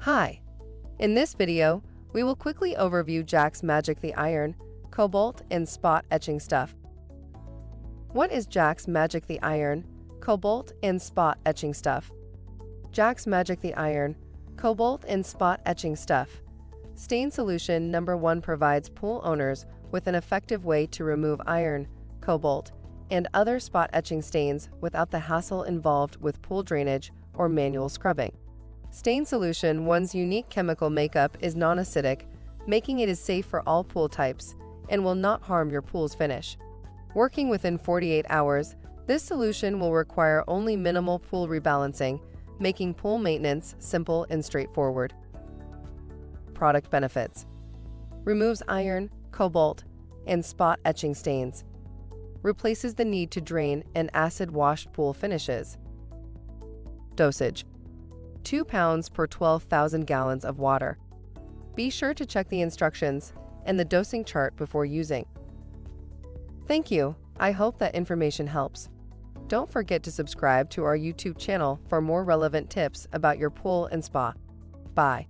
Hi! In this video, we will quickly overview Jack's Magic the Iron, Cobalt and Spot Etching Stuff. What is Jack's Magic the Iron, Cobalt and Spot Etching Stuff? Jack's Magic the Iron, Cobalt and Spot Etching Stuff. Stain Solution Number 1 provides pool owners with an effective way to remove iron, cobalt, and other spot etching stains without the hassle involved with pool drainage or manual scrubbing. Stain Solution 1's unique chemical makeup is non-acidic, making it safe for all pool types and will not harm your pool's finish. Working within 48 hours, this solution will require only minimal pool rebalancing, making pool maintenance simple and straightforward. Product benefits: removes iron, cobalt, and spot etching stains. Replaces the need to drain and acid-washed pool finishes. Dosage: 2 pounds per 12,000 gallons of water. Be sure to check the instructions and the dosing chart before using. Thank you. I hope that information helps. Don't forget to subscribe to our YouTube channel for more relevant tips about your pool and spa. Bye.